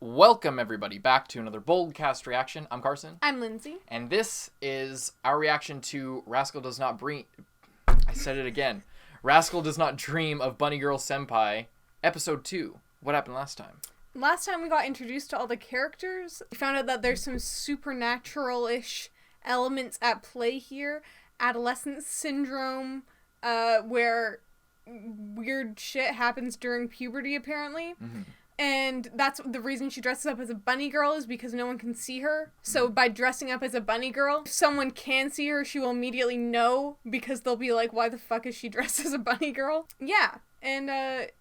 Welcome, everybody, back to another Boldcast reaction. I'm Carson. I'm Lindsay. And this is our reaction to Rascal Does Not Dream... I said it again. Rascal Does Not Dream of Bunny Girl Senpai, Episode 2. What happened last time? Last time we got introduced to all the characters, we found out that there's some supernatural-ish elements at play here. Adolescent syndrome, where weird shit happens during puberty, apparently. Mm-hmm. And that's the reason she dresses up as a bunny girl is because no one can see her. So by dressing up as a bunny girl, if someone can see her, she will immediately know because they'll be like, why the fuck is she dressed as a bunny girl? Yeah. And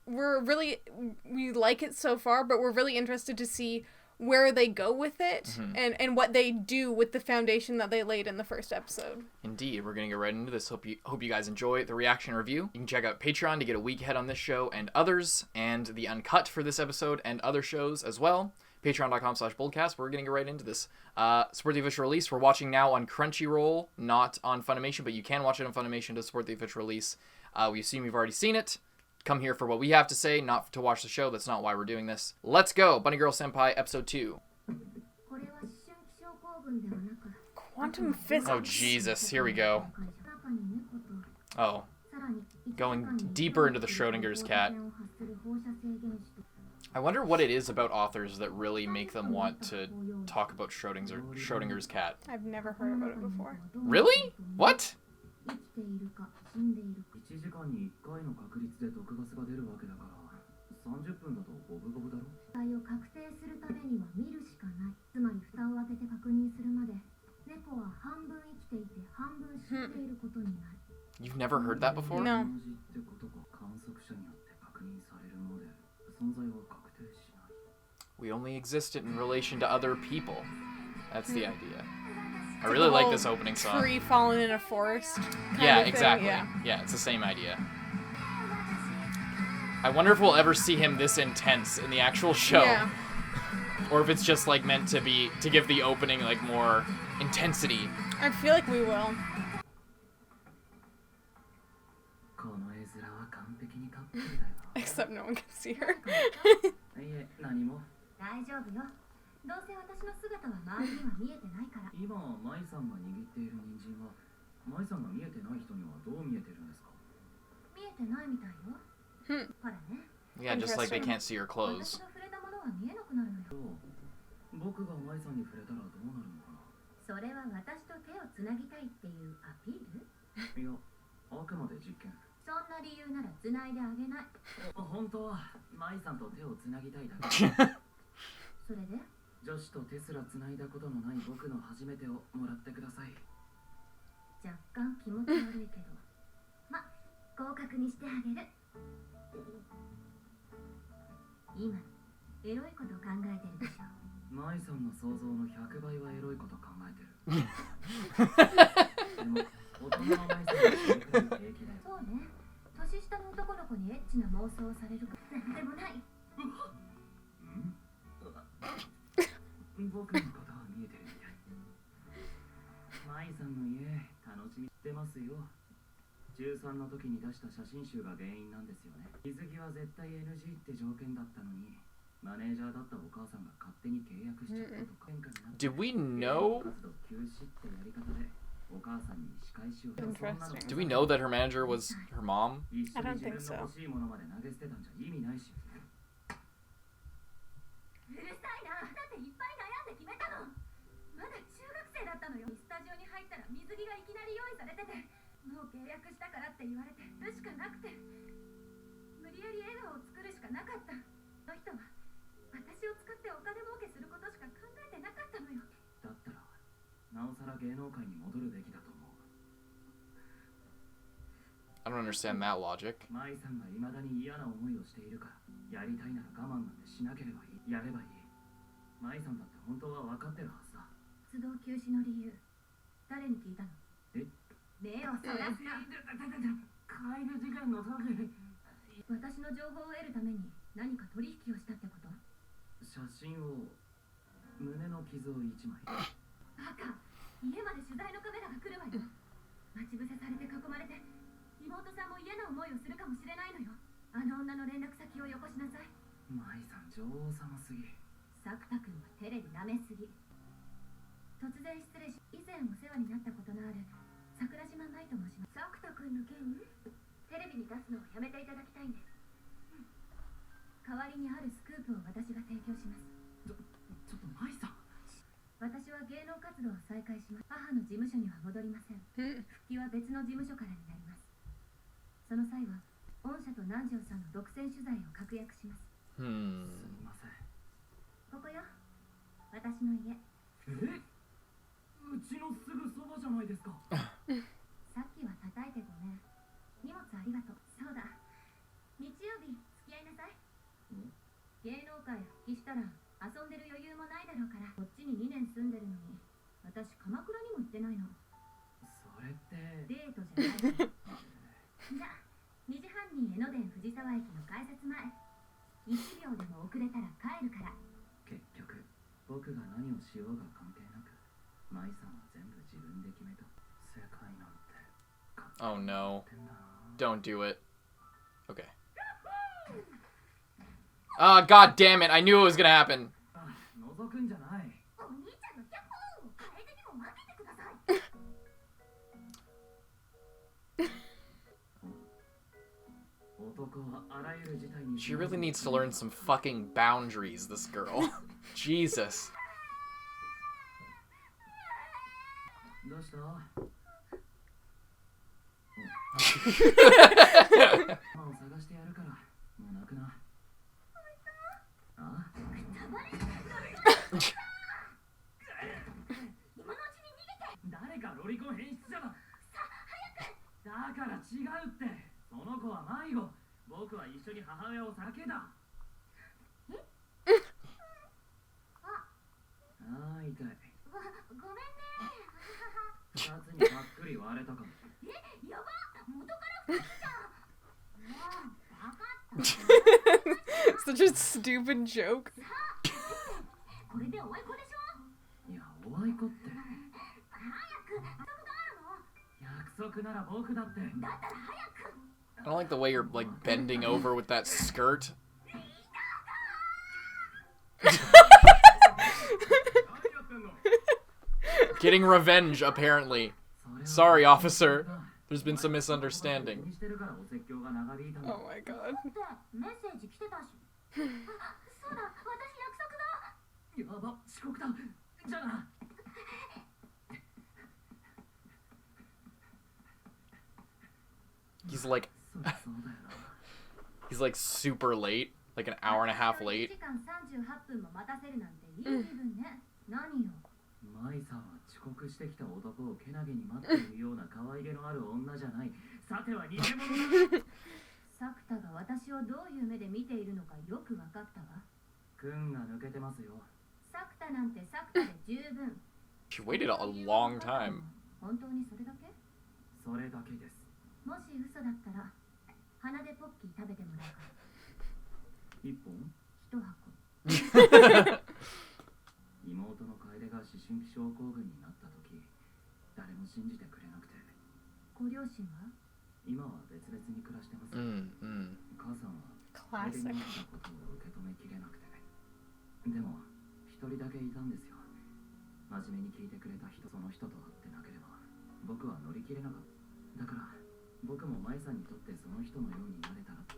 we like it so far, but we're really interested to see where they go with it, mm-hmm. and what they do with the foundation that they laid in the first episode. Indeed. We're going to get right into this. Hope you guys enjoy the reaction review. You can check out Patreon to get a week ahead on this show and others, and the uncut for this episode and other shows as well. Patreon.com/Boldcast. We're going to get right into this. Support the official release. We're watching now on Crunchyroll, not on Funimation, but you can watch it on Funimation to support the official release. We assume you've already seen it. Come here for what we have to say, not to watch the show. That's not why we're doing this. Let's go! Bunny Girl Senpai, Episode 2. Quantum physics. Oh, Jesus. Here we go. Oh. Going deeper into the Schrodinger's cat. I wonder what it is about authors that really make them want to talk about Schrodinger's cat. I've never heard about it before. Really? What? You've never heard that before? No. We only exist in relation to other people. That's the idea. I really like this opening song. Tree falling in a forest. Yeah, exactly. Yeah, it's the same idea. I wonder if we'll ever see him this intense in the actual show. Yeah. Or if it's just like meant to be to give the opening like more intensity. I feel like we will. Except no one can see her. Yeah, just like they can't see her clothes. Did we know? Interesting. Do we know that her manager was her mom? I don't think so. I don't understand that logic. 作田君はテレビ舐めすぎ。突然失礼し、以前お世話になったことのある桜島舞と申します。作田君の件、テレビに出すのをやめていただきたいんです。代わりにあるスクープを私が提供します。ちょっと舞さん。私は芸能活動を再開します。母の事務所には戻りません。復帰は別の事務所からになります。その際は御社と南條さんの独占取材を確約します。すみません。ここよ、私の家。うちのすぐそばじゃないですか。さっきは叩いてごめん。荷物ありがとう。そうだ、日曜日付き合いなさい。芸能界復帰したら遊んでる余裕もないだろうから。こっちに2年住んでるのに私鎌倉にも行ってないの。それってデートじゃないじゃあ2時半に江ノ電藤沢駅の改札前。1秒でも遅れたら帰るから。結局僕が何をしようが関係なく舞さんは全部自分で決めた。世界なんて Oh no. Don't do it. Okay. Ah, god damn it. I knew it was gonna happen. 覗くんじゃない。お兄ちゃんのキャッホー、楓にも分けてください。男はあらゆる事態に She really needs to learn some fucking boundaries, this girl. Jesus. どうした？ママを探してやるから、もう泣くな。あ？誰かロリコン変質者だ。だから違うって。その子は迷子。僕は一緒に母親を避けだ。ああ、痛い。ごめんね。二つにぱっくり割れたかも。やば、元から2つじゃん。もう、バカ。 Such a stupid joke. これでおあいこでしょ。いや、おあいこって。早く、約束なら僕だって。だったら早く。 I don't like the way you're, like, bending over with that skirt. Getting revenge, apparently. Sorry, officer. There's been some misunderstanding. Oh my god. メッセージ来てたし。そうだ、私約束だ。やば、遅刻だ。じゃあな。He's like... He's like super late. Like an hour and a half late. 1時間38分も待たせるなんていい気分ね。何よ。マイさんは遅刻してきた男をけなげに待っているような可愛げのある女じゃない。さては偽物だ。作田が私をどういう目で見ているのかよく分かったわ。君が抜けてますよ。作田なんて作田で十分。She waited a long time. 本当にそれだけ？それだけです。もし嘘だったら鼻でポッキー食べてもらうから。一本？一箱。妹の楓が思春期症候群になった時、誰も信じてくれなくて。ご両親は？今は別々に暮らしてます。母さんは楓になったことを受け止めきれなくて。でも一人だけいたんですよ。真面目に聞いてくれた人、その人と会ってなければ僕は乗り切れなかった。だから僕も舞さんにとってその人のようになれたらって。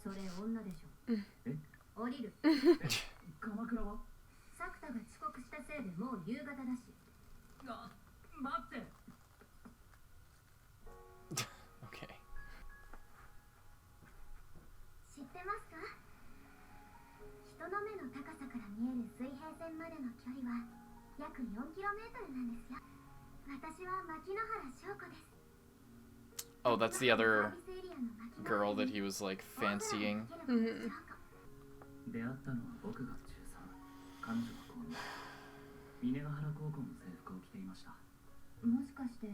それ女でしょ。え？降りる。鎌倉は？作田が遅刻したせいでもう夕方だし。あ、待って。Okay. 知ってますか？人の目の高さから見える水平線までの距離は約 4km なんですよ。私は牧野原翔子です。Oh, that's the other girl that he was like fancying. 出会ったのは僕が中3、彼女が高2。峰ヶ原高校の制服を着ていました。もしかして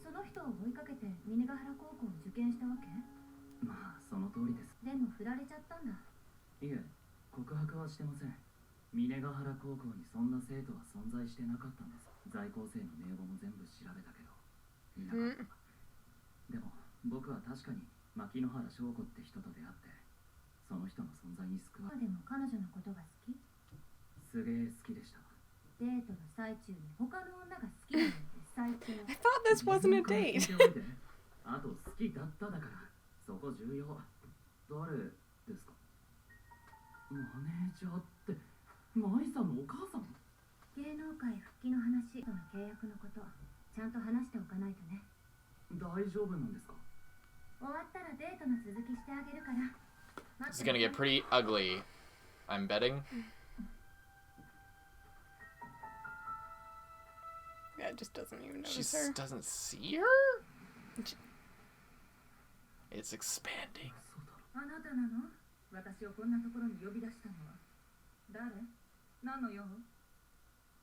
その人を追いかけて峰ヶ原高校を受験したわけ？まあその通りです。でも振られちゃったんだ。いえ、告白はしてません。峰ヶ原高校にそんな生徒は存在してなかったんです。在校生の名簿も全部調べたけどいなかった。でも僕は確かに牧野原翔子って人と出会って、その人の存在に救わでも彼女のことが好き？すげえ好きでした。デートの最中に他の女が好きなのって最低。I thought this wasn't a date. あと好きだっただから、そこ重要。誰ですか？マネージャーってマイさんのお母さん？芸能界復帰の話との契約のことちゃんと話しておかないとね。大丈夫なんですか？終わったらデートの続きしてあげるから。 This is gonna get pretty ugly, I'm betting. Yeah, it just doesn't even She notice her. doesn't see her? It's expanding. あなたなの？私をこんなところに呼び出したのは誰？何の用？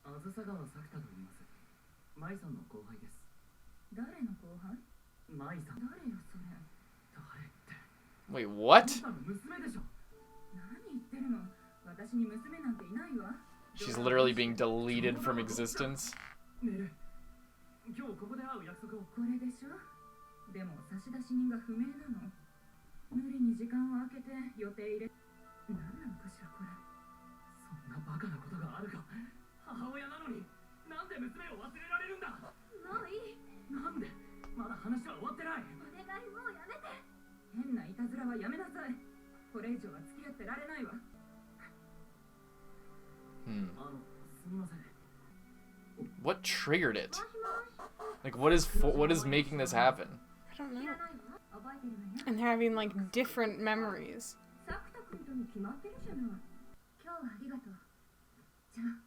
あずさ川咲田と言います。マイさんの後輩です。誰の後輩？マイさん。誰よそれ。誰って。 Wait, what? あんたの娘でしょ。何言ってるの？私に娘なんていないわ。 She's literally being deleted from existence. ねえ、今日ここで会う約束を。これでしょ？でも差出人が不明なの。無理に時間を空けて予定入れ。何なのかしらこれ。そんなバカなことがあるか。母親なのになんで娘を忘れられるんだ。もういい。なんでまだ話は終わってない。お願いもうやめて。変ないたずらはやめなさい。これ以上は付き合ってられないわ。すみません。 What triggered it? Like, what is making this happen? I don't know. And they're having like different memories. サクタ君とに決まってるじゃない。今日はありがとう。じゃあ。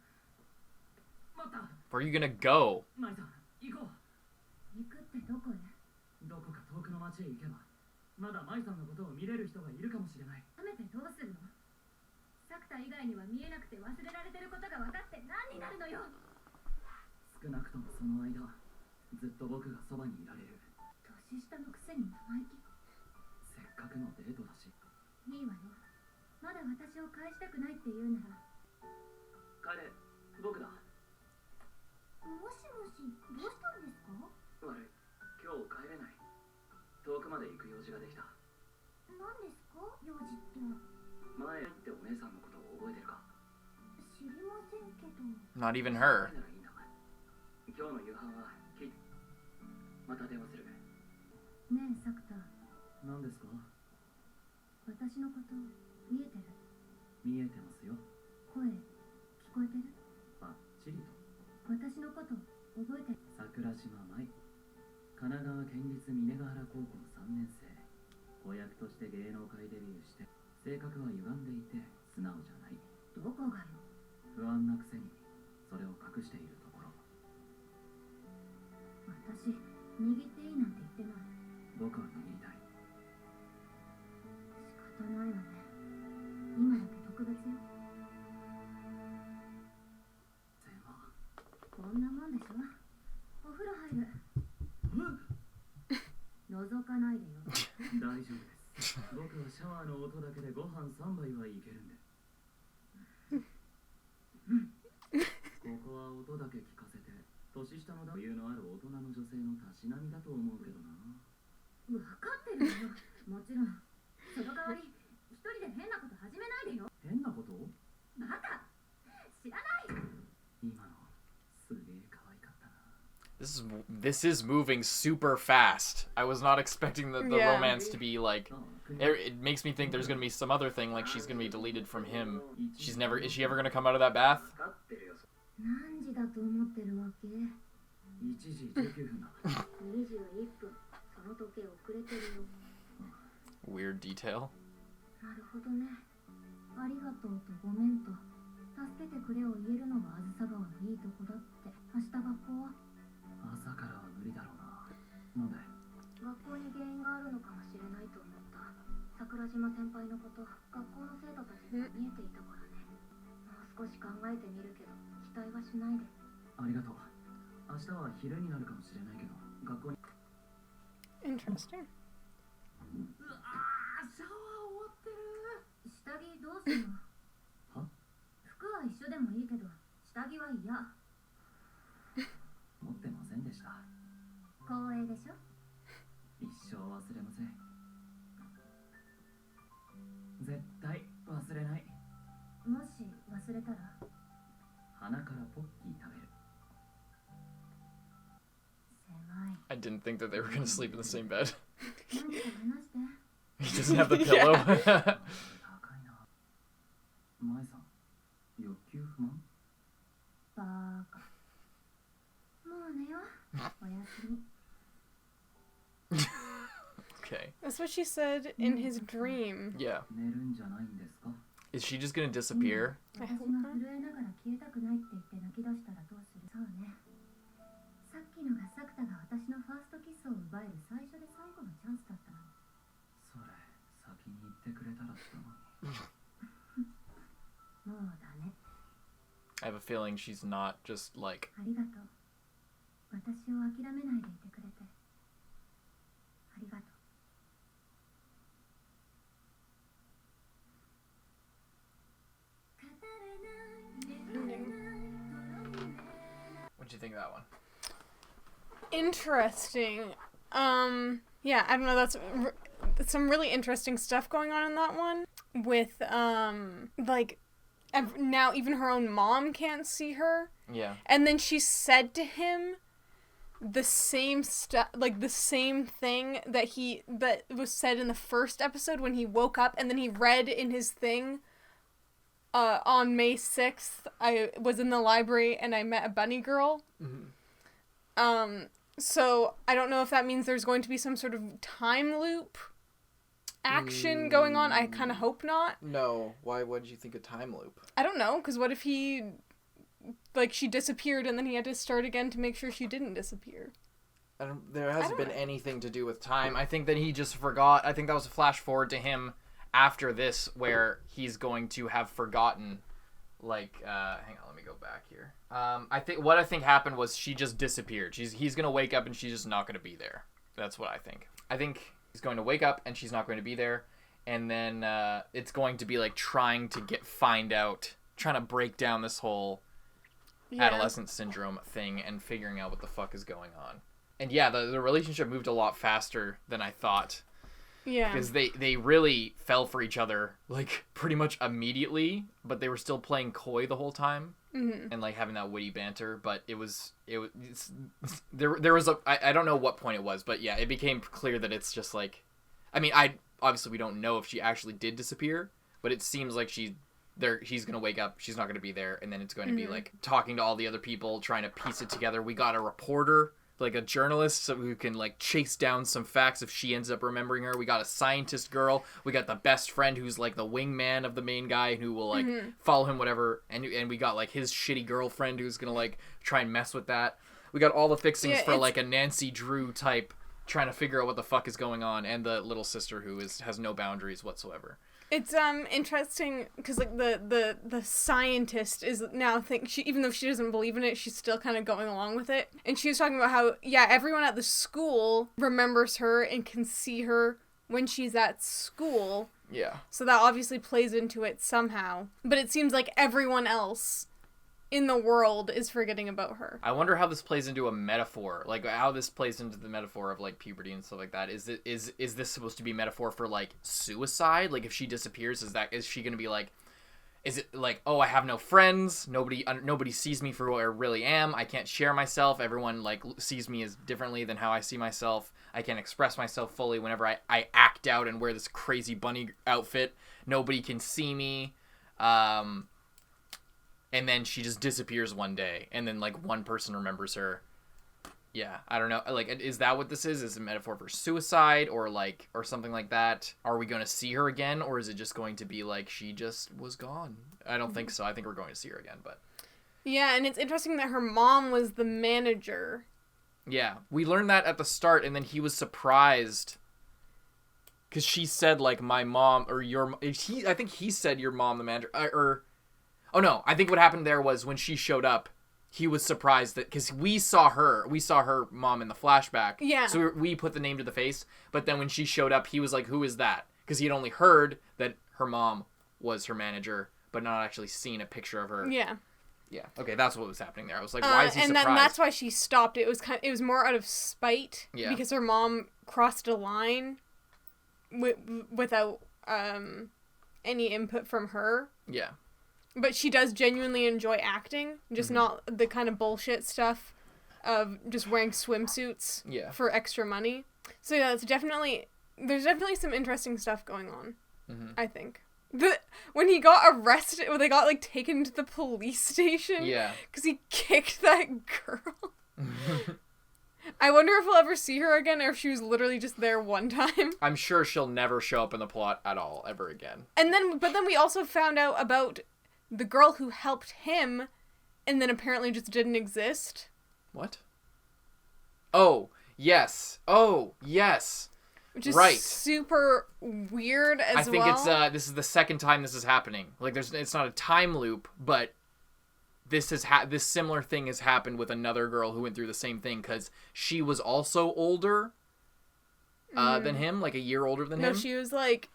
待った。 Where are you gonna go? マイさん、行こう。行くってどこへ？どこか遠くの町へ行けば、まだマイさんのことを見れる人がいるかもしれない。食べてどうするの？サクタ以外には見えなくて忘れられてることが分かって何になるのよ。少なくともその間、ずっと僕がそばにいられる。年下のくせに生意気。せっかくのデートだし。いいわよ。まだ私を返したくないって言うなら。彼、僕だ。もしもし、どうしたんですか？悪い、今日帰れない。遠くまで行く用事ができた。何ですか、用事って。前ってお姉さんのことを覚えてるか？知りませんけど。Not even her. 今日の夕飯はまた電話する。ねえ、サクタ。何ですか？私のこと見えてる？見えてますよ。声聞こえてる？バッチリと。私のこと覚えてる？桜島舞、神奈川県立峰ヶ原高校3年生。子役として芸能界デビューして、性格は歪んでいて素直じゃない。どこがよ？不安なくせにそれを隠しているところ。私、握っていいなんて言ってない。僕は握りたい。仕方ないわね。今だけ特別よ。でもこんなもんでしょ。お風呂入る。覗かないでよ。大丈夫です。僕はシャワーの音だけでご飯3杯はいけるんで。ここは音だけ聞かせて、年下の余裕のある大人の女性のたしなみだと思うけどな。分かってるよ。もちろん。その代わり、一人で変なこと始めないでよ。変なこと？バカ！知らない！今のすげえ可愛かったな。This is moving super fast. I was not expecting the Yeah. romance to be like. It makes me think there's gonna be some other thing, like she's gonna be deleted from him. Is she ever gonna come out of that bath? 何時だと思ってるわけ1時19分だ。21分。その時計遅れてるよ。Weird detail. なるほどね。ありがとうとごめんと助けてくれを言えるのがあずさ川のいいとこだって。明日学校は？朝からは無理だろうな。なんで？学校に原因があるのかもしれないと思った。桜島先輩のこと、学校の生徒たちには見えていたからね。もう少し考えてみるけど、期待はしないで。ありがとう。明日は昼になるかもしれないけど、学校に。Interesting. うわー、シャワー終わってる。下着どうするの？は？服は一緒でもいいけど、下着は嫌。持ってませんでした。光栄でしょ？一生忘れません。絶 didn't think that they were going to sleep in the same bed. 何か話して。 He doesn't have the pillow. 高いな。舞さん、欲求不満？バーカ。もう寝よう。おやすみ。 Okay. That's what she said in his dream. Yeah. 寝るんじゃないんですか？ Is she just going to disappear? 私が震えながら消えたくないって言って泣き出したらどうする？そうね。さっきのが作田が私のファーストキスを奪える最初で最後のチャンスだったのに。それ、先に言ってくれたらしたのに。もうダメ。 I have a feeling she's not just like... ありがとう。私を諦めないでいてくれて。ありがとう。 What'd you think of that one? Interesting. Yeah, I don't know, that's some really interesting stuff going on in that one. With, like, now even her own mom can't see her. Yeah. And then she said to him the same stuff, like the same thing that was said in the first episode when he woke up, and then he read in his thing, on May 6th, I was in the library and I met a bunny girl. Mm-hmm. So I don't know if that means there's going to be some sort of time loop action going on. I kind of hope not. No. Why would you think a time loop? I don't know, because what if she disappeared and then he had to start again to make sure she didn't disappear? There hasn't been anything to do with time. I think that he just forgot. I think that was a flash forward to him after this, where he's going to have forgotten, like, hang on, let me go back here. I think happened was she just disappeared. He's gonna wake up and she's just not gonna be there. That's what I think. I think he's going to wake up and she's not going to be there, and then it's going to be like trying to break down this whole adolescent syndrome thing and figuring out what the fuck is going on. And yeah, the relationship moved a lot faster than I thought. Yeah. Because they really fell for each other, like, pretty much immediately, but they were still playing coy the whole time. Mm-hmm. And, like, having that witty banter, but there was I don't know what point it was, but yeah, it became clear that it's just, like, I mean, obviously we don't know if she actually did disappear, but it seems like he's gonna wake up, she's not gonna be there, and then it's going to be, like, talking to all the other people, trying to piece it together. We got a reporter, like a journalist, so who can, like, chase down some facts if she ends up remembering her. We got a scientist girl. We got the best friend who's, like, the wingman of the main guy who will, like, follow him, whatever. And we got, like, his shitty girlfriend who's gonna, like, try and mess with that. We got all the fixings for, like, a Nancy Drew type trying to figure out what the fuck is going on, and the little sister who has no boundaries whatsoever. It's interesting because, like, the scientist is now even though she doesn't believe in it, she's still kind of going along with it. And she was talking about how, yeah, everyone at the school remembers her and can see her when she's at school. Yeah. So that obviously plays into it somehow. But it seems like everyone else in the world is forgetting about her. I wonder how this plays into a metaphor, like how this plays into the metaphor of, like, puberty and stuff like that. Is this supposed to be a metaphor for, like, suicide? Like, if she disappears, is she gonna be like, is it like, oh, I have no friends, nobody sees me for what I really am, I can't share myself, everyone, like, sees me as differently than how I see myself, I can't express myself fully whenever I act out and wear this crazy bunny outfit, nobody can see me, and then she just disappears one day, and then, like, one person remembers her. Yeah, I don't know. Like, is that what this is? Is it a metaphor for suicide, or something like that? Are we going to see her again, or is it just going to be like she just was gone? I don't think so. I think we're going to see her again, but... Yeah, and it's interesting that her mom was the manager. Yeah, we learned that at the start, and then he was surprised... Because she said, like, my mom, or your... I think he said your mom, the manager, Oh, no, I think what happened there was when she showed up, he was surprised that... Because we saw her mom in the flashback. Yeah. So we put the name to the face, but then when she showed up, he was like, who is that? Because he had only heard that her mom was her manager, but not actually seen a picture of her. Yeah. Yeah. Okay, that's what was happening there. I was like, why is he surprised? And then that's why she stopped. It was more out of spite. Yeah. Because her mom crossed a line without any input from her. Yeah. But she does genuinely enjoy acting, just not the kind of bullshit stuff of just wearing swimsuits Yeah. for extra money. So yeah, there's definitely some interesting stuff going on, I think. When he got arrested, when they got, like, taken to the police station. Yeah. Because he kicked that girl. I wonder if we'll ever see her again, or if she was literally just there one time. I'm sure she'll never show up in the plot at all, ever again. But then we also found out about the girl who helped him, and then apparently just didn't exist. What? Oh, yes. Oh, yes. Which is right. super weird as well. I think it's this is the second time this is happening. Like, it's not a time loop, but this similar thing has happened with another girl who went through the same thing, because she was also older than him, like a year older than him. No,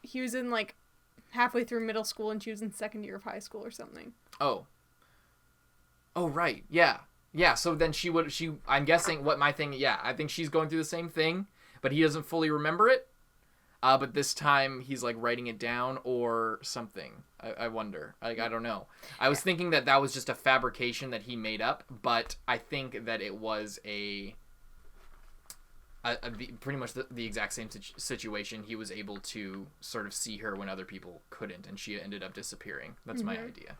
he was in, like, halfway through middle school, and she was in second year of high school or something. Oh, right. Yeah. Yeah, so then I'm guessing what my thing, yeah, I think she's going through the same thing, but he doesn't fully remember it. But this time he's, like, writing it down or something. I wonder. I don't know. I was thinking that was just a fabrication that he made up, but I think that it was pretty much the exact same situation. He was able to sort of see her when other people couldn't, and she ended up disappearing. That's my idea.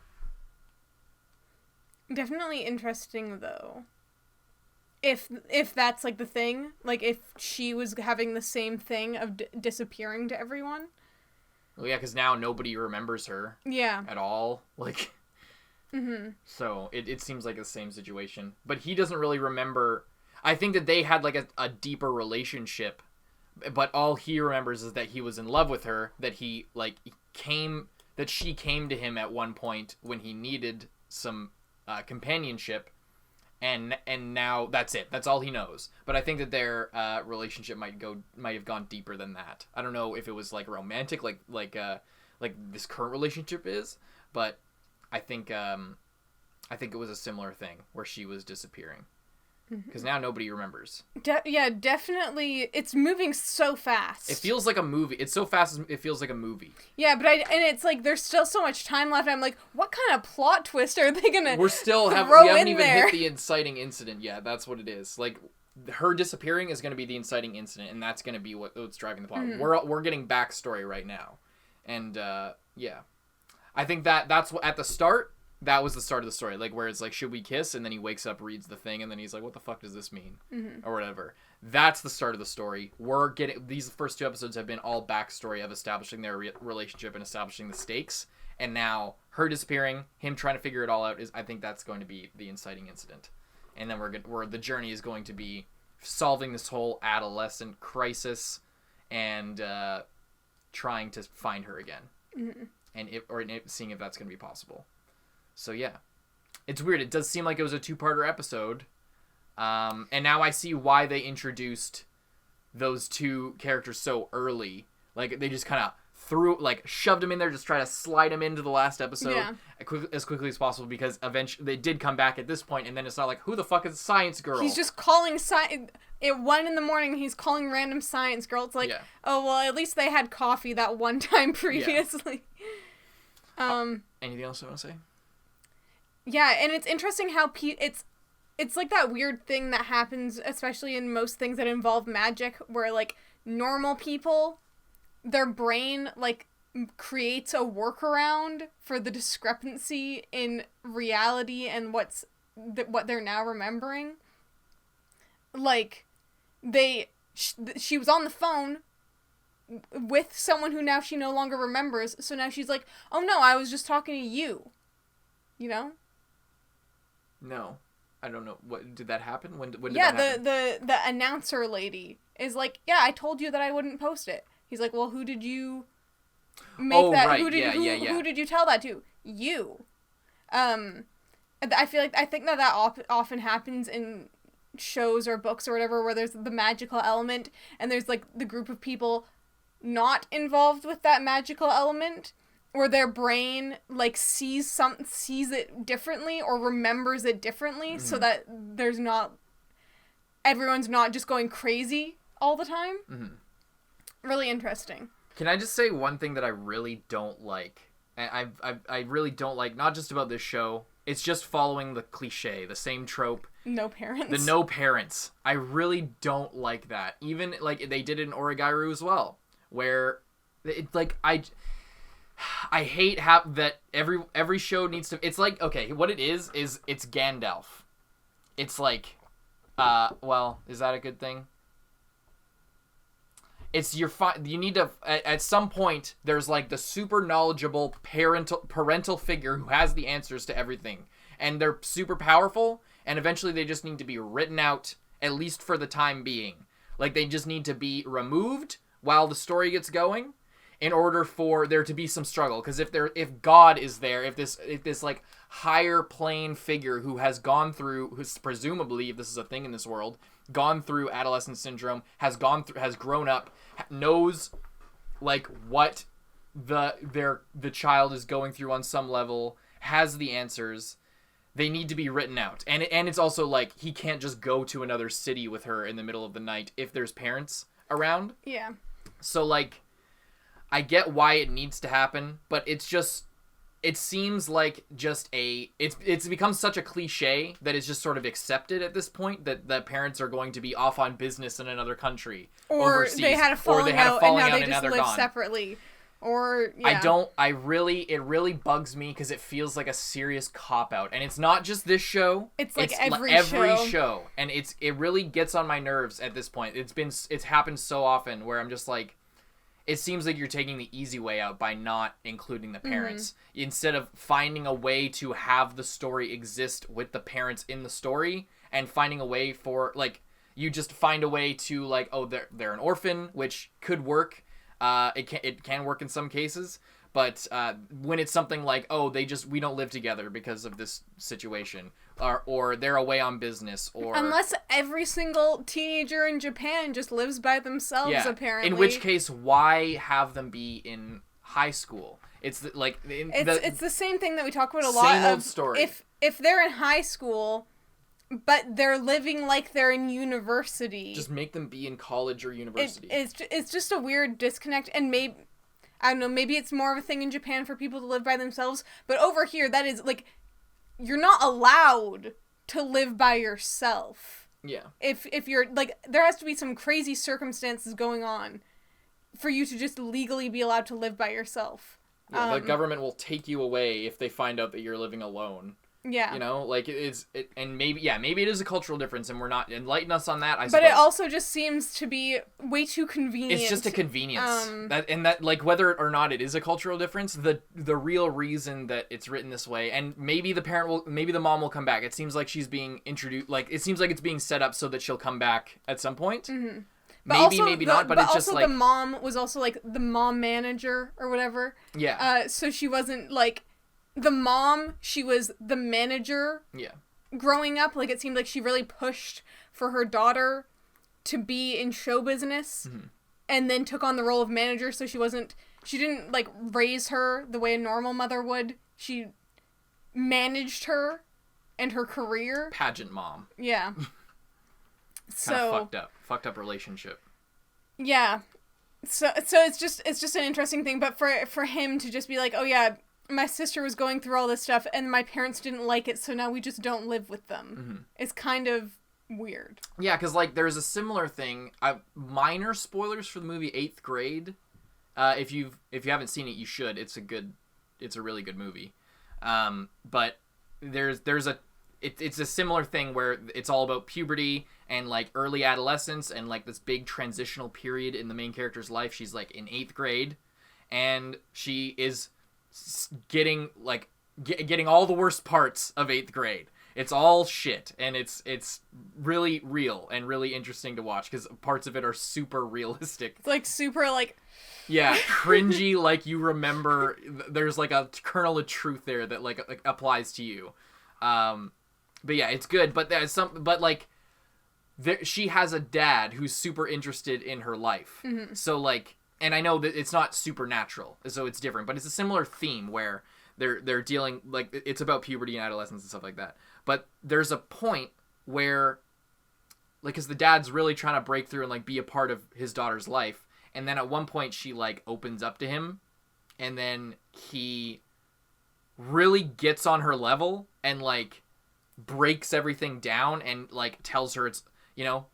Definitely interesting, though. If that's, like, the thing, like, if she was having the same thing of disappearing to everyone. Well, yeah, because now nobody remembers her. Yeah. At all. Like, so it seems like the same situation. But he doesn't really remember. I think that they had, like, a deeper relationship, but all he remembers is that he was in love with her, that he, like, that she came to him at one point when he needed some companionship, and now that's it. That's all he knows. But I think that their relationship might have gone deeper than that. I don't know if it was, like, romantic, like this current relationship is, but I think it was a similar thing where she was disappearing. Because now nobody remembers. Yeah, definitely. It's moving so fast. It feels like a movie. It's so fast, it feels like a movie. Yeah, and it's like there's still so much time left. I'm like, what kind of plot twist are they gonna? We haven't even hit the inciting incident yet. That's what it is. Like, her disappearing is going to be the inciting incident, and that's going to be what's driving the plot. We're getting backstory right now, and yeah, I think that's what at the start. That was the start of the story, like, where it's like, should we kiss? And then he wakes up, reads the thing, and then he's like, what the fuck does this mean? Or whatever. That's the start of the story. These first 2 episodes have been all backstory of establishing their relationship and establishing the stakes. And now, her disappearing, him trying to figure it all out, I think that's going to be the inciting incident. And then the journey is going to be solving this whole adolescent crisis and trying to find her again. And seeing if that's going to be possible. So yeah, it's weird. It does seem like it was a 2-parter episode, and now I see why they introduced those 2 characters so early. Like, they just kind of shoved them in there, just try to slide them into the last episode as quickly as possible, because eventually they did come back at this point, and then it's not like, who the fuck is Science Girl? He's just calling at 1 a.m. He's calling random Science Girl. It's like, oh well, at least they had coffee that one time previously. Anything else you want to say? Yeah, and it's interesting how it's like that weird thing that happens, especially in most things that involve magic, where, like, normal people, their brain, like, creates a workaround for the discrepancy in reality and what they're now remembering. Like, she was on the phone with someone who now she no longer remembers, so now she's like, oh no, I was just talking to you. You know? No, I don't know. What did that happen? When did that happen? the announcer lady is like, yeah, I told you that I wouldn't post it. He's like, well, who did you make that? Right. Who did you tell that to? You. I think that often happens in shows or books or whatever, where there's the magical element and there's, like, the group of people not involved with that magical element, or their brain, like, sees it differently or remembers it differently, so that everyone's not just going crazy all the time. Really interesting. Can I just say one thing that I really don't like? I really don't like, not just about this show, it's just following the cliche, the same trope. No parents. The no parents. I really don't like that. Even like they did it in Origairu as well, where I hate that every show needs to. It's like, okay, what it is it's Gandalf. It's like, well, is that a good thing? It's you need to at some point there's like the super knowledgeable parental figure who has the answers to everything, and they're super powerful, and eventually they just need to be written out, at least for the time being. Like they just need to be removed while the story gets going, in order for there to be some struggle. Because if God is there, if this like higher plane figure who's presumably, if this is a thing in this world, gone through adolescent syndrome, has grown up, knows like what the child is going through on some level, has the answers, they need to be written out. And it's also like he can't just go to another city with her in the middle of the night if there's parents around. Yeah. So like I get why it needs to happen, but it seems like just it's become such a cliche that it's just sort of accepted at this point that parents are going to be off on business in another country, or overseas, they had a falling out and now they just live gone. separately, or yeah. It really bugs me because it feels like a serious cop out, and it's not just this show. It's like every show, and it really gets on my nerves at this point. It's happened so often where I'm just like, it seems like you're taking the easy way out by not including the parents, instead of finding a way to have the story exist with the parents in the story, and finding a way for, like, you just find a way to, like, oh, they're an orphan, which could work. It can work in some cases, but when it's something like, oh, we don't live together because of this situation, or they're away on business, or unless every single teenager in Japan just lives by themselves, apparently. In which case, why have them be in high school? It's the same thing that we talk about a lot. Same old story. If they're in high school, but they're living like they're in university, just make them be in college or university. It's just a weird disconnect, and maybe, I don't know, maybe it's more of a thing in Japan for people to live by themselves, but over here, that is, like, you're not allowed to live by yourself. Yeah. If you're, like, there has to be some crazy circumstances going on for you to just legally be allowed to live by yourself. Yeah, the government will take you away if they find out that you're living alone. Yeah. You know, like, and maybe it is a cultural difference, and we're not, enlighten us on that, I suppose. But it also just seems to be way too convenient. It's just a convenience. That like, whether or not it is a cultural difference, the real reason that it's written this way, and maybe the mom will come back. It seems like she's being introduced, like, it seems like it's being set up so that she'll come back at some point. Mm-hmm. Maybe not, but it's just like... But also the mom was also, like, the mom manager or whatever. Yeah. So she wasn't, like... The mom, she was the manager. Yeah. Growing up, like, it seemed like she really pushed for her daughter to be in show business, and then took on the role of manager. So she didn't like raise her the way a normal mother would. She managed her and her career. Pageant mom. Yeah. So fucked up relationship. Yeah. So it's just an interesting thing, but for him to just be like, oh yeah, my sister was going through all this stuff, and my parents didn't like it, so now we just don't live with them. Mm-hmm. It's kind of weird. Yeah, because, like, there's a similar thing. Minor spoilers for the movie 8th Grade. If you haven't seen it, you should. It's a really good movie. But it's a similar thing where it's all about puberty and, like, early adolescence and, like, this big transitional period in the main character's life. She's, like, in 8th grade, and she is getting all the worst parts of 8th grade. It's all shit, and it's really real and really interesting to watch because parts of it are super realistic. It's like super, like, yeah, cringy. Like, you remember there's like a kernel of truth there that like applies to you. But yeah, it's good. But she has a dad who's super interested in her life. Mm-hmm. So, like, and I know that it's not supernatural, so it's different, but it's a similar theme where they're dealing, like, it's about puberty and adolescence and stuff like that. But there's a point where, like, because the dad's really trying to break through and, like, be a part of his daughter's life, and then at one point she, like, opens up to him, and then he really gets on her level and like breaks everything down and like tells her it's, you know,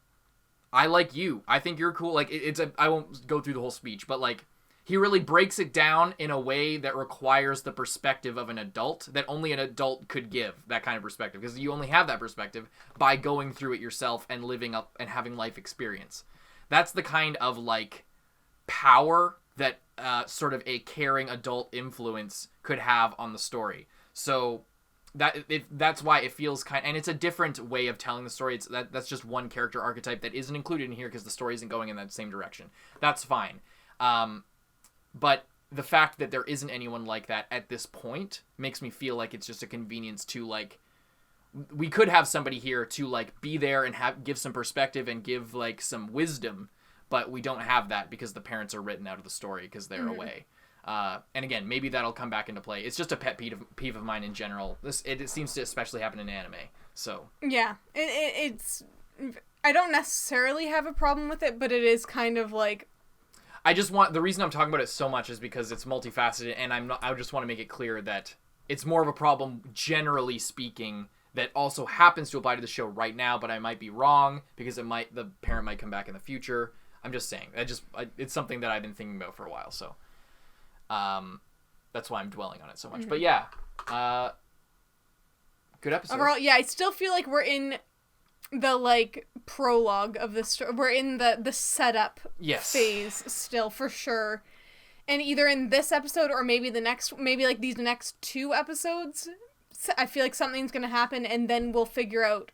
I like you. I think you're cool. Like I won't go through the whole speech, but like he really breaks it down in a way that requires the perspective of an adult that only an adult could give that kind of perspective, because you only have that perspective by going through it yourself and living up and having life experience. That's the kind of like power that sort of a caring adult influence could have on the story. So that's why it feels and it's a different way of telling the story. That's just one character archetype that isn't included in here because the story isn't going in that same direction. That's fine. But the fact that there isn't anyone like that at this point makes me feel like it's just a convenience to like, we could have somebody here to like be there and give some perspective and give like some wisdom, but we don't have that because the parents are written out of the story because they're away. And again, maybe that'll come back into play. It's just a pet peeve of mine in general. It seems to especially happen in anime. So yeah, it's I don't necessarily have a problem with it, but it is kind of like, the reason I'm talking about it so much is because it's multifaceted, and I just want to make it clear that it's more of a problem generally speaking that also happens to apply to the show right now, but I might be wrong because the parent might come back in the future. I'm just saying. It's something that I've been thinking about for a while, so that's why I'm dwelling on it so much. But yeah, good episode. Overall, yeah, I still feel like we're in the like prologue of the story. We're in the setup phase still, for sure. And either in this episode or maybe like these next 2 episodes, I feel like something's gonna happen, and then we'll figure out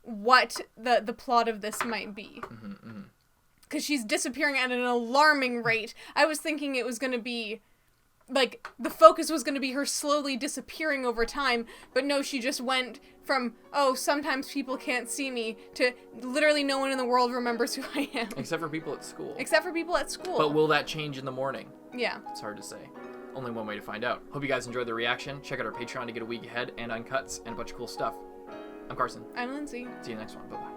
what the plot of this might be. Because she's disappearing at an alarming rate. I was thinking it was gonna be like the focus was gonna be her slowly disappearing over time, but no, she just went from, oh, sometimes people can't see me, to literally no one in the world remembers who I am. Except for people at school. But will that change in the morning? Yeah. It's hard to say. Only one way to find out. Hope you guys enjoyed the reaction. Check out our Patreon to get a week ahead and uncuts and a bunch of cool stuff. I'm Carson. I'm Lindsay. See you next one. Bye-bye.